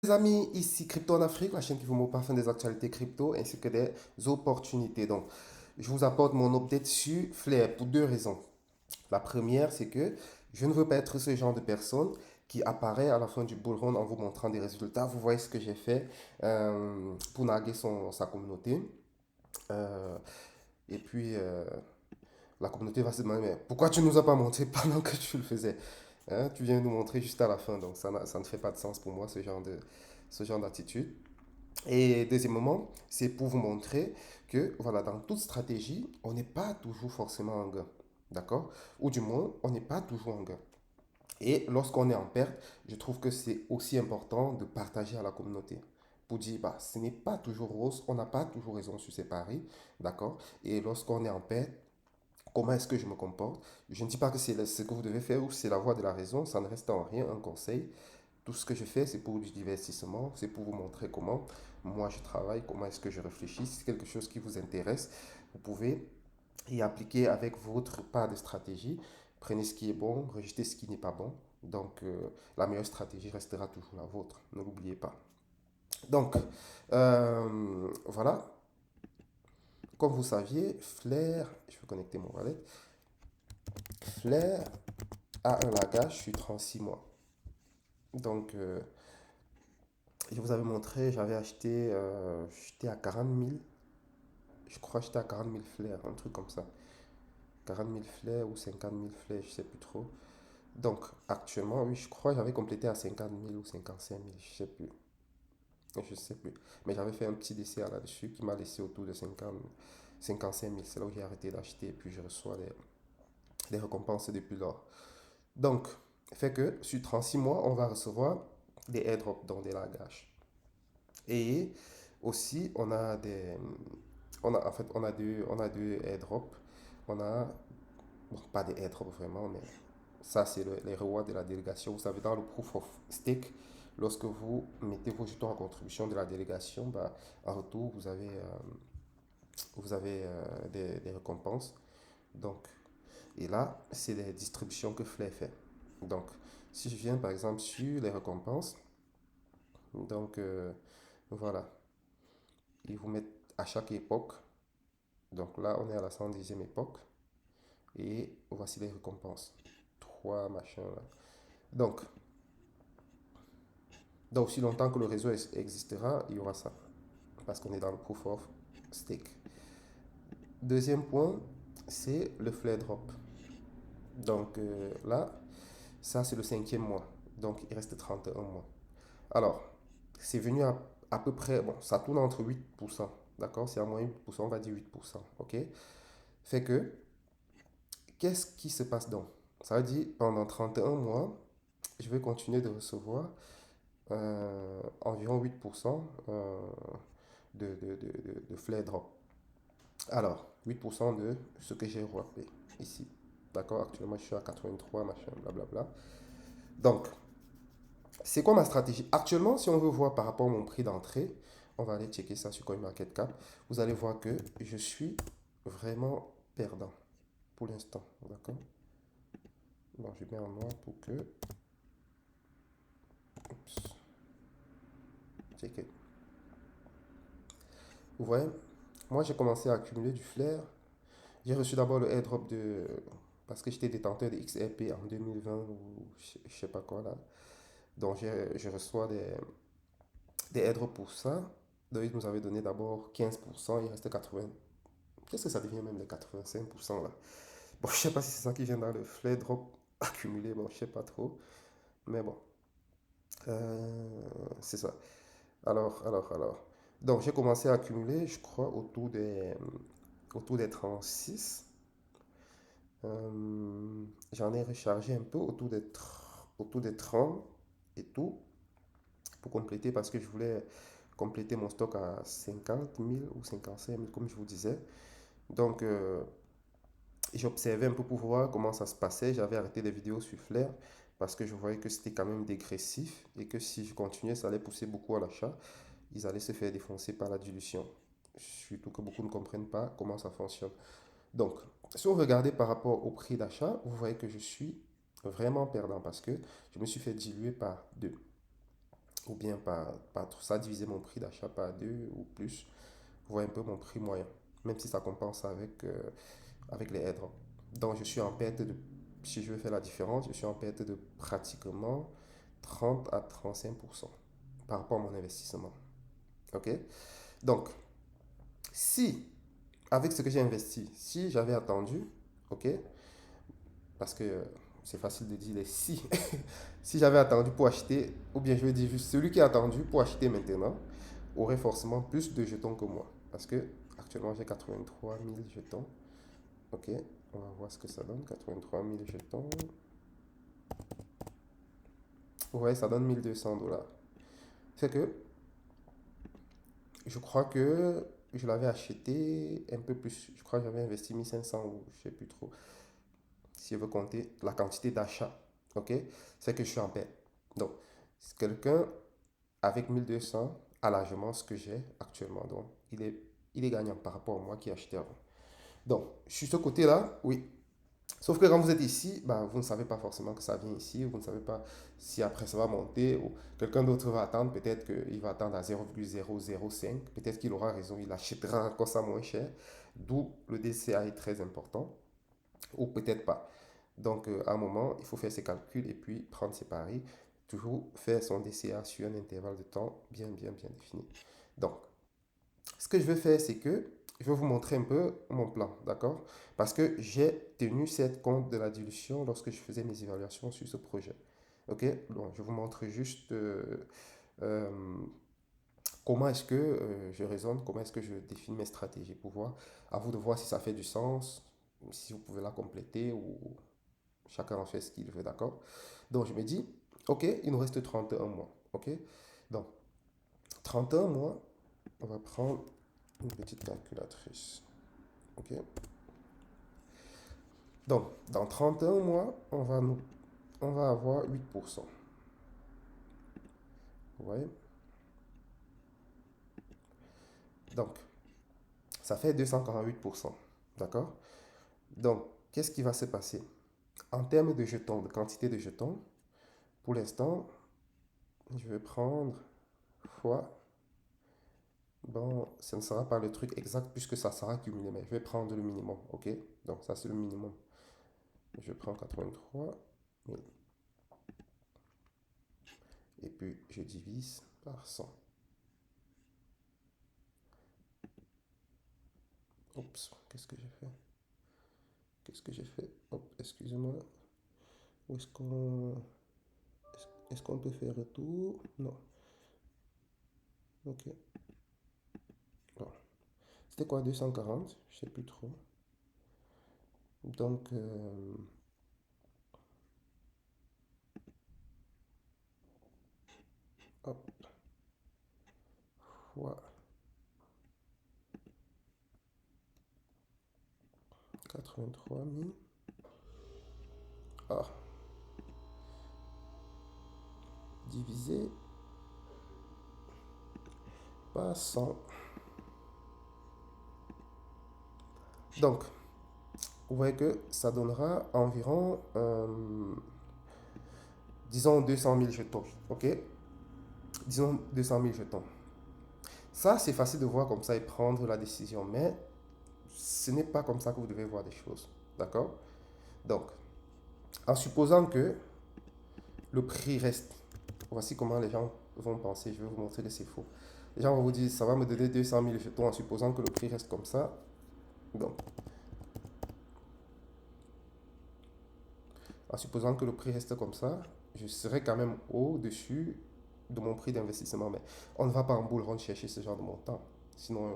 Les amis, ici Crypto en Afrique, la chaîne qui vous montre parfum des actualités crypto ainsi que des opportunités. Donc, je vous apporte mon update sur Flair pour deux raisons. La première, c'est que je ne veux pas être ce genre de personne qui apparaît à la fin du bull run en vous montrant des résultats. Vous voyez ce que j'ai fait pour narguer sa communauté. Euh, et puis, la communauté va se demander, mais pourquoi tu ne nous as pas montré pendant que tu le faisais? Hein, tu viens nous montrer juste à la fin. Donc, ça ne fait pas de sens pour moi, ce genre d'attitude. Et deuxièmement, c'est pour vous montrer que, voilà, dans toute stratégie, on n'est pas toujours forcément en gain. D'accord? Ou du moins, on n'est pas toujours en gain. Et lorsqu'on est en perte, je trouve que c'est aussi important de partager à la communauté. Pour dire, bah, ce n'est pas toujours rose, on n'a pas toujours raison sur ces paris. D'accord? Et lorsqu'on est en perte, comment est-ce que je me comporte? Je ne dis pas que c'est ce que vous devez faire ou c'est la voie de la raison, ça ne reste en rien un conseil. Tout ce que je fais, c'est pour du divertissement, c'est pour vous montrer comment moi je travaille, comment est-ce que je réfléchis. Si c'est quelque chose qui vous intéresse, vous pouvez y appliquer avec votre part de stratégie. Prenez ce qui est bon, rejetez ce qui n'est pas bon. Donc, la meilleure stratégie restera toujours la vôtre. Ne l'oubliez pas. Donc, voilà. Comme vous saviez, Flair, je vais connecter mon wallet. Flair a un lagage sur 36 mois. Donc, je vous avais montré, j'avais acheté, j'étais à 40 000, je crois que j'étais à 40 000 flares, un truc comme ça. 40 000 flares ou 50 000 flares, je sais plus trop. Donc, actuellement, oui, je crois que j'avais complété à 50 000 ou 55 000, je sais plus. Je sais plus. Mais j'avais fait un petit décès là-dessus qui m'a laissé autour de 50, 55 000. C'est là où j'ai arrêté d'acheter et puis je reçois les récompenses depuis lors. Donc, fait que sur 36 mois, on va recevoir des airdrops, dans des lagages. Et aussi, on a deux airdrops. On a, bon, pas des airdrops vraiment, mais ça, c'est les rewards de la délégation. Vous savez, dans le proof of stake, lorsque vous mettez vos jetons en contribution de la délégation, bah, en retour, vous avez des récompenses. Donc, et là, c'est les distributions que Flare fait. Donc, si je viens par exemple sur les récompenses, donc voilà, ils vous mettent à chaque époque. Donc là, on est à la 110e époque. Et voici les récompenses. Trois machins là. Donc, dans aussi longtemps que le réseau existera, il y aura ça. Parce qu'on est dans le proof of stake. Deuxième point, c'est le flare drop. Donc là, ça c'est le cinquième mois. Donc il reste 31 mois. Alors, c'est venu à peu près, bon, ça tourne entre 8%. D'accord? C'est à moins 8%, on va dire 8%. OK? Fait que, qu'est-ce qui se passe donc? Ça veut dire, pendant 31 mois, je vais continuer de recevoir environ 8% de flare drop. Alors, 8% de ce que j'ai râpé ici. D'accord? Actuellement, je suis à 83, machin, blablabla. Donc, c'est quoi ma stratégie? Actuellement, si on veut voir par rapport à mon prix d'entrée, on va aller checker ça sur CoinMarketCap. Vous allez voir que je suis vraiment perdant pour l'instant. D'accord? Bon, je mets en noir pour que. Oups, checker. Vous voyez, moi j'ai commencé à accumuler du flair. J'ai reçu d'abord le airdrop de. Parce que j'étais détenteur de XRP en 2020 ou je sais pas quoi là. Donc je reçois des airdrops pour ça. Donc ils nous avaient donné d'abord 15%, il restait 80. Qu'est-ce que ça devient même les 85% là? Bon, je sais pas si c'est ça qui vient dans le flare drop accumulé, bon, je sais pas trop. Mais bon, c'est ça. Alors. Donc j'ai commencé à accumuler, je crois, autour des 36. J'en ai rechargé un peu autour des 30 et tout pour compléter parce que je voulais compléter mon stock à 50 000 ou 55 000 comme je vous disais. Donc j'observais un peu pour voir comment ça se passait. J'avais arrêté des vidéos sur Flair parce que je voyais que c'était quand même dégressif et que si je continuais, ça allait pousser beaucoup à l'achat. Ils allaient se faire défoncer par la dilution. Surtout que beaucoup ne comprennent pas comment ça fonctionne. Donc, si on regardait par rapport au prix d'achat, vous voyez que je suis vraiment perdant parce que je me suis fait diluer par deux. ou bien par ça, diviser mon prix d'achat par deux ou plus, voir un peu mon prix moyen, même si ça compense avec les aides. Donc, je suis en perte de, si je veux faire la différence, je suis en perte de pratiquement 30 à 35% par rapport à mon investissement. OK? Donc, si, avec ce que j'ai investi, si j'avais attendu, OK? Parce que c'est facile de dire les si. Si j'avais attendu pour acheter, ou bien je vais dire juste celui qui a attendu pour acheter maintenant, aurait forcément plus de jetons que moi. Parce que actuellement j'ai 83 000 jetons. Ok, on va voir ce que ça donne. 83 000 jetons. Ouais, ça donne 1 200 $. C'est que je crois que je l'avais acheté un peu plus. Je crois que j'avais investi 1 500 ou je sais plus trop. Si je veux compter la quantité d'achat. Ok, c'est que je suis en paix. Donc, c'est quelqu'un avec 1 200 a largement ce que j'ai actuellement. Donc, il est gagnant par rapport à moi qui ai acheté avant. Donc, sur ce côté-là, oui. Sauf que quand vous êtes ici, bah, vous ne savez pas forcément que ça vient ici, vous ne savez pas si après ça va monter ou quelqu'un d'autre va attendre, peut-être qu'il va attendre à 0,005, peut-être qu'il aura raison, il achètera encore ça moins cher, d'où le DCA est très important, ou peut-être pas. Donc, à un moment, il faut faire ses calculs et puis prendre ses paris, toujours faire son DCA sur un intervalle de temps bien défini. Donc, ce que je vais faire, c'est que je vais vous montrer un peu mon plan, d'accord? Parce que j'ai tenu cette compte de la dilution lorsque je faisais mes évaluations sur ce projet. Ok? Donc, je vous montre juste euh, comment est-ce que je raisonne, comment est-ce que je définis mes stratégies pour voir. À vous de voir si ça fait du sens, si vous pouvez la compléter ou chacun en fait ce qu'il veut, d'accord? Donc, je me dis, ok, il nous reste 31 mois, ok? Donc, 31 mois, on va prendre une petite calculatrice. Ok. Donc, dans 31 mois, on va avoir 8%. Vous voyez? Donc, ça fait 248%. D'accord? Donc, qu'est-ce qui va se passer? En termes de jetons, de quantité de jetons, pour l'instant, je vais prendre fois. Bon, ce ne sera pas le truc exact puisque ça sera cumulé, mais je vais prendre le minimum. Ok? Donc, ça, c'est le minimum. Je prends 83 000 et puis je divise par 100. Oups, qu'est-ce que j'ai fait? Qu'est-ce que j'ai fait? Hop, excusez-moi. Où est-ce qu'on peut faire retour? Non. Ok. Bon. C'était quoi, 240? Je sais plus trop. Donc, hop, fois 83 000. Ah, divisé par 100. Donc, vous voyez que ça donnera environ, disons, 200 000 jetons. Ok? Disons 200 000 jetons. Ça, c'est facile de voir comme ça et prendre la décision. Mais ce n'est pas comme ça que vous devez voir des choses. D'accord? Donc, en supposant que le prix reste. Voici comment les gens vont penser. Je vais vous montrer que c'est faux. Les gens vont vous dire, ça va me donner 200 000 jetons en supposant que le prix reste comme ça. Donc, en supposant que le prix reste comme ça, je serai quand même au-dessus de mon prix d'investissement. Mais on ne va pas en bull run chercher ce genre de montant. Sinon,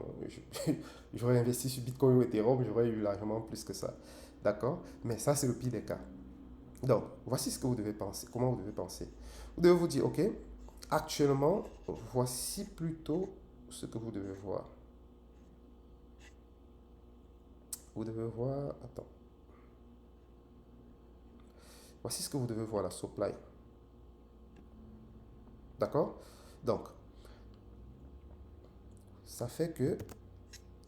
j'aurais investi sur Bitcoin ou Ethereum, j'aurais eu largement plus que ça. D'accord? Mais ça, c'est le pire des cas. Donc, voici ce que vous devez penser. Comment vous devez penser? Vous devez vous dire, OK, actuellement, voici plutôt ce que vous devez voir. Vous devez voir, attends, voici ce que vous devez voir, la supply. D'accord? Donc, ça fait que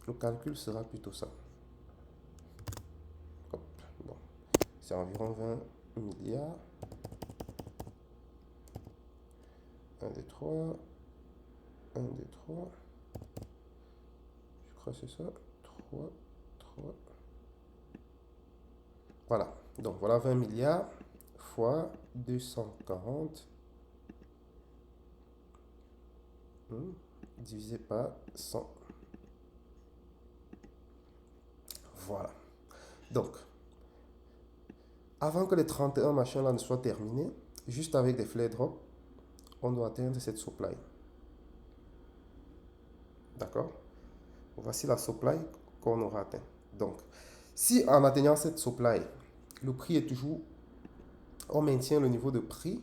le calcul sera plutôt ça. Hop, bon, c'est environ 20 milliards. 1, 2, 3. 1, 2, 3. Je crois que c'est ça. 3, 3. Voilà. Donc voilà 20 milliards fois 240 divisé par 100. Voilà. Donc, avant que les 31 machins là ne soient terminés, juste avec des flare drops, on doit atteindre cette supply. D'accord? Voici la supply qu'on aura atteint. Donc, si en atteignant cette supply, le prix est toujours, on maintient le niveau de prix,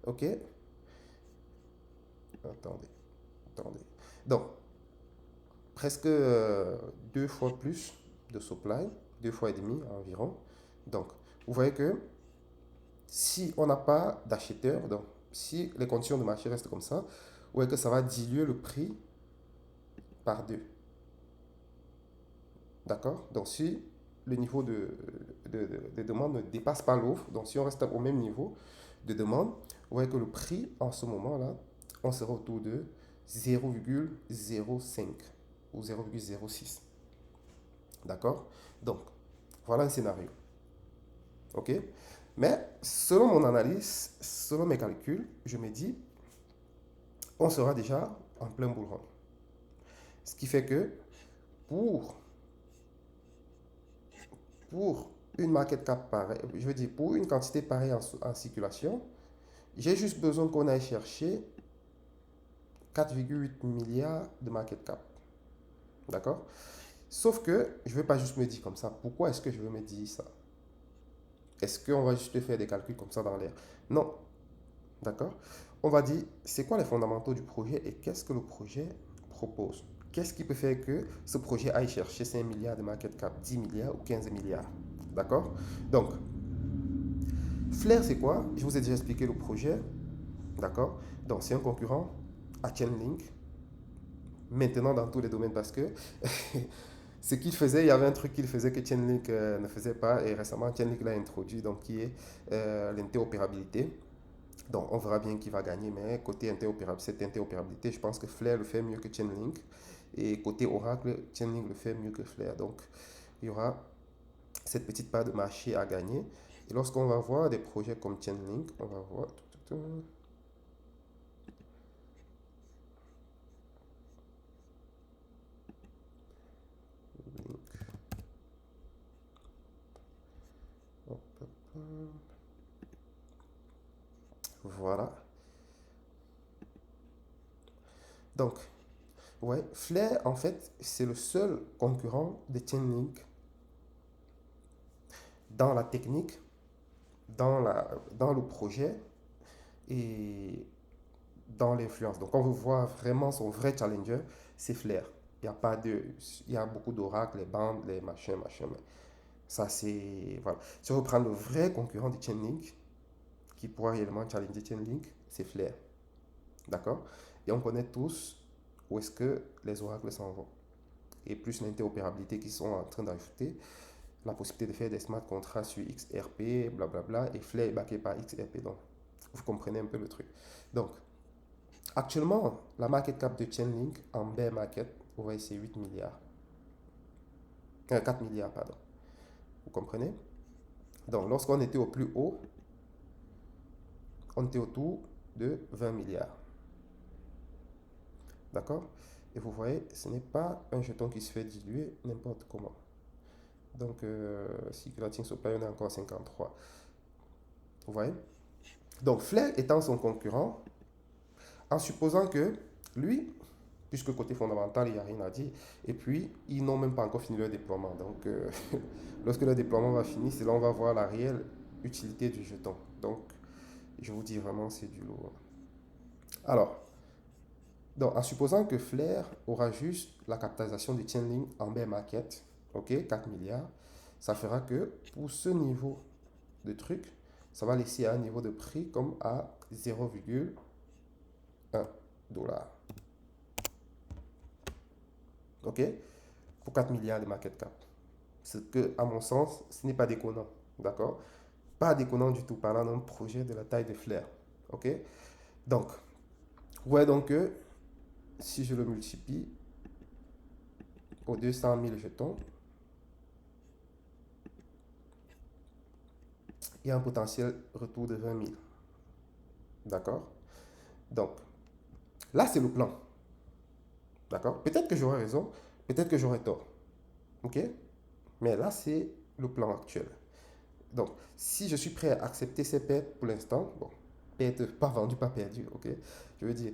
ok? Attendez, attendez. Donc, presque deux fois plus de supply, deux fois et demi environ. Donc, vous voyez que si on n'a pas d'acheteurs, donc si les conditions de marché restent comme ça, vous voyez que ça va diluer le prix par deux. D'accord? Donc, si le niveau de demande ne dépasse pas l'offre, donc si on reste au même niveau de demande, vous voyez que le prix en ce moment-là, on sera autour de 0,05 ou 0,06. D'accord? Donc, voilà un scénario. OK? Mais selon mon analyse, selon mes calculs, je me dis, on sera déjà en plein bull run. Ce qui fait que pour, pour une market cap pareille, je veux dire, pour une quantité pareille en circulation, j'ai juste besoin qu'on aille chercher 4,8 milliards de market cap. D'accord? Sauf que je ne vais pas juste me dire comme ça. Pourquoi est-ce que je veux me dire ça? Est-ce qu'on va juste faire des calculs comme ça dans l'air? Non. D'accord? On va dire, c'est quoi les fondamentaux du projet et qu'est-ce que le projet propose? Qu'est-ce qui peut faire que ce projet aille chercher 5 milliards de market cap, 10 milliards ou 15 milliards? D'accord? Donc, Flair, c'est quoi? Je vous ai déjà expliqué le projet. D'accord? Donc, c'est un concurrent à Chainlink. Maintenant, dans tous les domaines, parce que ce qu'il faisait, il y avait un truc qu'il faisait que Chainlink ne faisait pas. Et récemment, Chainlink l'a introduit, donc qui est l'interopérabilité. Donc, on verra bien qui va gagner, mais côté cette interopérabilité, je pense que Flair le fait mieux que Chainlink. Et côté Oracle, Chainlink le fait mieux que Flair. Donc, il y aura cette petite part de marché à gagner. Et lorsqu'on va voir des projets comme Chainlink, on va voir. Voilà. Donc, ouais, Flair, en fait, c'est le seul concurrent de Chainlink dans la technique, dans le projet et dans l'influence. Donc, on veut voir vraiment son vrai challenger, c'est Flair. Il y a pas de, il y a beaucoup d'oracles, les bandes, les machins, machins. Mais ça, c'est, voilà. Si on veut prendre le vrai concurrent de Chainlink, qui pourra réellement challenger Chainlink, c'est Flair. D'accord? Et on connaît tous où est-ce que les oracles s'en vont. Et plus l'interopérabilité qu'ils sont en train d'ajouter, la possibilité de faire des smart contracts sur XRP, blablabla, et Flair est backé par XRP. Donc, vous comprenez un peu le truc. Donc, actuellement, la market cap de Chainlink en bear market, vous voyez, c'est 8 milliards. 4 milliards, pardon. Vous comprenez? Donc, lorsqu'on était au plus haut, on était autour de 20 milliards. D'accord? Et vous voyez, ce n'est pas un jeton qui se fait diluer n'importe comment. Donc, Circulating Supply, on est encore à 53. Vous voyez? Donc, Flair étant son concurrent, en supposant que lui, puisque côté fondamental, il n'y a rien à dire, et puis, ils n'ont même pas encore fini leur déploiement. Donc, lorsque le déploiement va finir, c'est là où on va voir la réelle utilité du jeton. Donc, je vous dis vraiment, c'est du lourd. Alors, donc, en supposant que Flair aura juste la capitalisation de Chainlink en bear market, ok, 4 milliards, ça fera que pour ce niveau de truc, ça va laisser un niveau de prix comme à 0,1 dollar. Ok? Pour 4 milliards de market cap. Ce que, à mon sens, ce n'est pas déconnant. D'accord? Pas déconnant du tout, parlant d'un projet de la taille de Flair. Ok? Donc, Ouais, donc si je le multiplie aux 200 000 jetons, il y a un potentiel retour de 20 000. D'accord? Donc, là, c'est le plan. D'accord? Peut-être que j'aurai raison, peut-être que j'aurai tort. OK? Mais là, c'est le plan actuel. Donc, si je suis prêt à accepter ces pertes pour l'instant, bon, pertes pas vendues, pas perdues, ok? Je veux dire,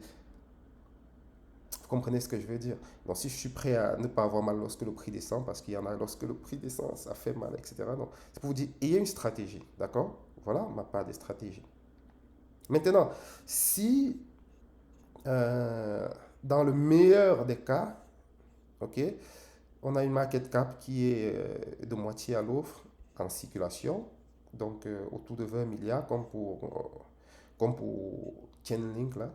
vous comprenez ce que je veux dire? Donc, si je suis prêt à ne pas avoir mal lorsque le prix descend, parce qu'il y en a lorsque le prix descend, ça fait mal, etc. Donc, c'est pour vous dire, ayez une stratégie, d'accord? Voilà ma part des stratégies. Maintenant, si euh, dans le meilleur des cas, ok, on a une market cap qui est de moitié à l'offre en circulation, donc autour de 20 milliards, comme pour Chainlink, là,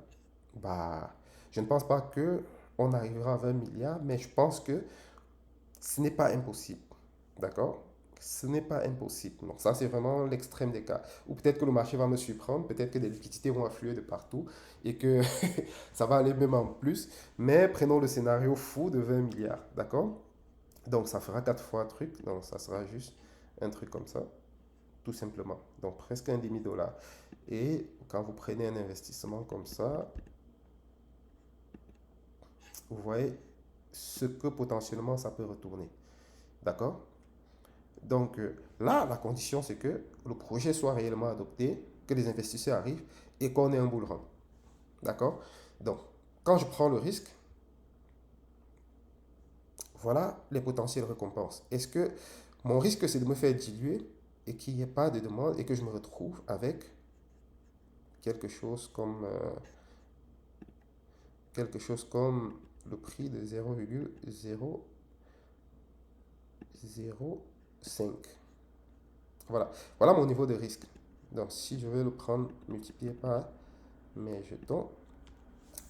bah, je ne pense pas que on arrivera à 20 milliards, mais je pense que ce n'est pas impossible. D'accord? Ce n'est pas impossible. Donc ça, c'est vraiment l'extrême des cas. Ou peut-être que le marché va me surprendre, peut-être que des liquidités vont affluer de partout et que ça va aller même en plus. Mais prenons le scénario fou de 20 milliards. D'accord? Donc ça fera 4 fois un truc. Donc ça sera juste un truc comme ça, tout simplement. Donc presque un demi-dollar. Et quand vous prenez un investissement comme ça, vous voyez ce que potentiellement ça peut retourner. D'accord? Donc là, la condition, c'est que le projet soit réellement adopté, que les investisseurs arrivent et qu'on ait un bull run. D'accord? Donc, quand je prends le risque, voilà les potentielles récompenses. Est-ce que mon risque, c'est de me faire diluer et qu'il n'y ait pas de demande et que je me retrouve avec quelque chose comme, euh, quelque chose comme le prix de 0,005. Voilà. Voilà mon niveau de risque. Donc, si je veux le prendre multiplié par mes jetons,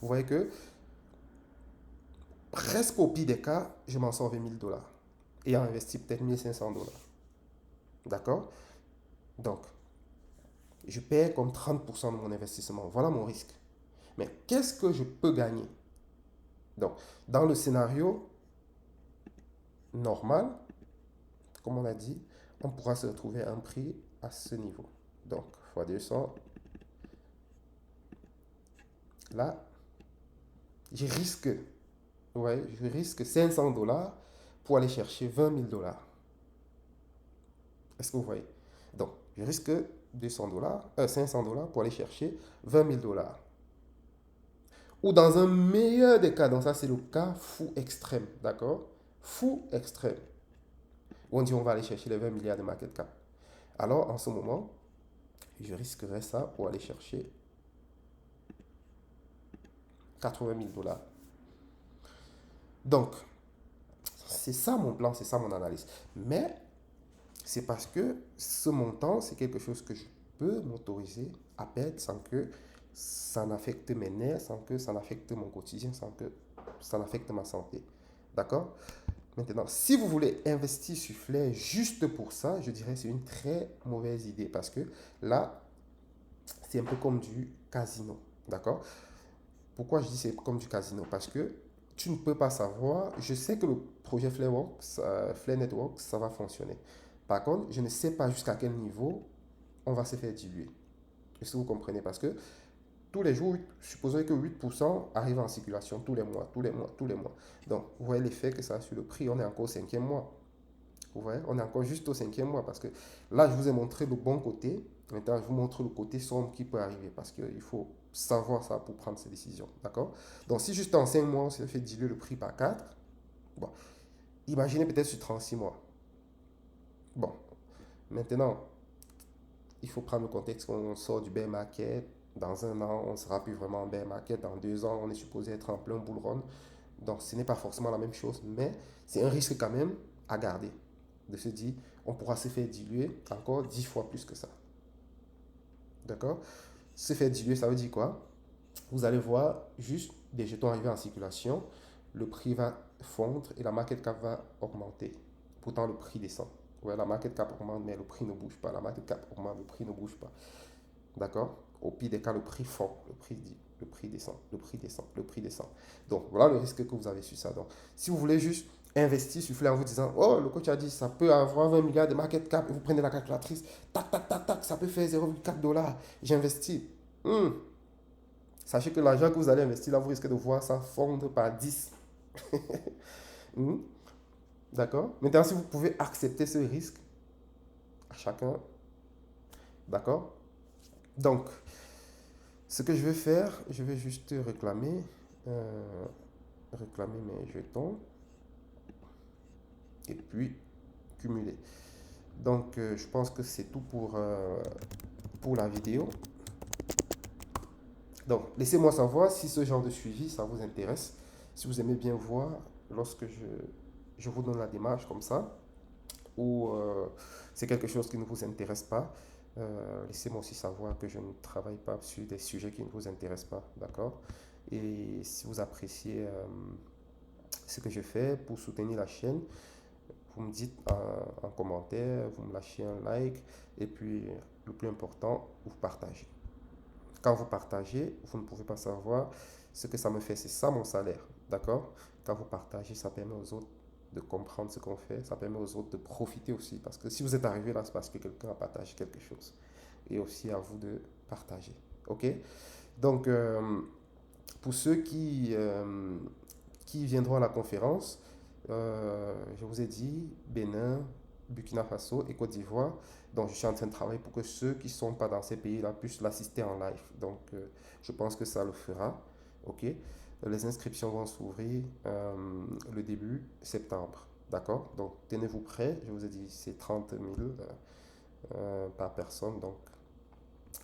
vous voyez que presque au pire des cas, je m'en sors 20 000 dollars. Ayant investi peut-être 1 500 dollars. D'accord? Donc, je perds comme 30% de mon investissement. Voilà mon risque. Mais qu'est-ce que je peux gagner? Donc, dans le scénario normal, comme on a dit, on pourra se retrouver à un prix à ce niveau. Donc, fois 200. Là, je risque, ouais, je risque 500 dollars pour aller chercher 20 000 dollars. Est-ce que vous voyez? Donc, je risque 200 dollars, 500 dollars pour aller chercher 20 000 dollars. Ou dans un meilleur des cas, donc ça c'est le cas fou extrême, d'accord? Fou extrême. Où on dit on va aller chercher les 20 milliards de market cap. Alors en ce moment, je risquerais ça pour aller chercher 80 000 dollars. Donc, c'est ça mon plan, c'est ça mon analyse. Mais c'est parce que ce montant, c'est quelque chose que je peux m'autoriser à perdre sans que ça n'affecte mes nerfs, sans que ça n'affecte mon quotidien, sans que ça n'affecte ma santé. D'accord? Maintenant, si vous voulez investir sur Flair juste pour ça, je dirais que c'est une très mauvaise idée parce que là, c'est un peu comme du casino. D'accord? Pourquoi je dis c'est comme du casino? Parce que tu ne peux pas savoir. Je sais que le projet Flair Network, ça va fonctionner. Par contre, je ne sais pas jusqu'à quel niveau on va se faire diluer. Est-ce que vous comprenez? Parce que tous les jours, supposons que 8% arrivent en circulation tous les mois, tous les mois, tous les mois. Donc, vous voyez l'effet que ça a sur le prix. On est encore au cinquième mois. Vous voyez, on est encore juste au cinquième mois parce que là, je vous ai montré le bon côté. Maintenant, je vous montre le côté sombre qui peut arriver parce qu'il faut savoir ça pour prendre ses décisions. D'accord? Donc, si juste en 5 mois, on s'est fait diluer le prix par 4, bon, imaginez peut-être sur 36 mois. Bon, maintenant, il faut prendre le contexte qu'on sort du bear market. Dans un an, on ne sera plus vraiment en bear market. Dans 2 ans, on est supposé être en plein bull run. Donc, ce n'est pas forcément la même chose, mais c'est un risque quand même à garder. De se dire, on pourra se faire diluer encore 10 fois plus que ça. D'accord? Se faire diluer, ça veut dire quoi? Vous allez voir juste des jetons arriver en circulation, le prix va fondre et la market cap va augmenter. Pourtant, le prix descend. Ouais, la market cap augmente, mais le prix ne bouge pas. La market cap augmente, le prix ne bouge pas. D'accord? Au pire des cas, le prix fond, le prix dit. le prix descend, le prix descend, le prix descend. Donc, voilà le risque que vous avez sur ça. Donc, si vous voulez juste investir sur Flair en vous disant, oh, le coach a dit, ça peut avoir 20 milliards de market cap, et vous prenez la calculatrice, tac, tac, tac, tac, ça peut faire 0,4 $, j'investis. Hmm. Sachez que l'argent que vous allez investir là, vous risquez de voir ça fondre par 10. Hmm. D'accord? Maintenant, si vous pouvez accepter ce risque, à chacun, d'accord? Donc, ce que je vais faire, je vais juste euh, réclamer mes jetons et puis cumuler. Donc, je pense que c'est tout pour la vidéo. Donc, laissez-moi savoir si ce genre de suivi, ça vous intéresse. Si vous aimez bien voir lorsque je vous donne la démarche comme ça, ou c'est quelque chose qui ne vous intéresse pas, laissez-moi aussi savoir que je ne travaille pas sur des sujets qui ne vous intéressent pas, d'accord? Et si vous appréciez ce que je fais pour soutenir la chaîne, vous me dites en commentaire, vous me lâchez un like, et puis le plus important, vous partagez. Quand vous partagez, vous ne pouvez pas savoir ce que ça me fait, c'est ça mon salaire, d'accord? Quand vous partagez, ça permet aux autres de comprendre ce qu'on fait, ça permet aux autres de profiter aussi, parce que si vous êtes arrivé là, c'est parce que quelqu'un a partagé quelque chose. Et aussi à vous de partager, ok? Donc, pour ceux qui viendront à la conférence, je vous ai dit Bénin, Burkina Faso et Côte d'Ivoire. Donc, je suis en train de travailler pour que ceux qui ne sont pas dans ces pays-là puissent l'assister en live. Donc, je pense que ça le fera. OK? Les inscriptions vont s'ouvrir le début septembre. D'accord? Donc, tenez-vous prêts. Je vous ai dit, c'est 30 000 par personne. Donc,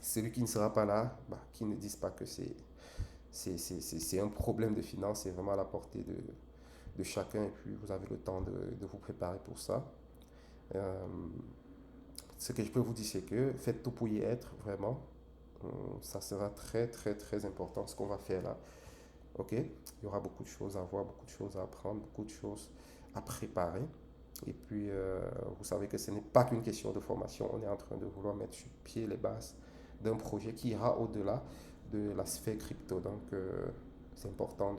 celui qui ne sera pas là, bah, qui ne dise pas que c'est un problème de finance, c'est vraiment à la portée de chacun et puis vous avez le temps de vous préparer pour ça. Euh, ce que je peux vous dire, c'est que faites tout pour y être, vraiment. Ça sera très, très, très important ce qu'on va faire là. Ok? Il y aura beaucoup de choses à voir, beaucoup de choses à apprendre, beaucoup de choses à préparer. Et puis, vous savez que ce n'est pas qu'une question de formation. On est en train de vouloir mettre sur pied les bases d'un projet qui ira au-delà de la sphère crypto. Donc, c'est important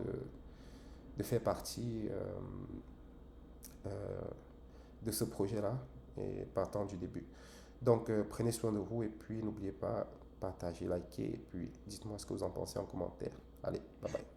de faire partie euh, de ce projet-là et partant du début. Donc, prenez soin de vous et puis n'oubliez pas, partagez, likez et puis dites-moi ce que vous en pensez en commentaire. Allez, bye bye.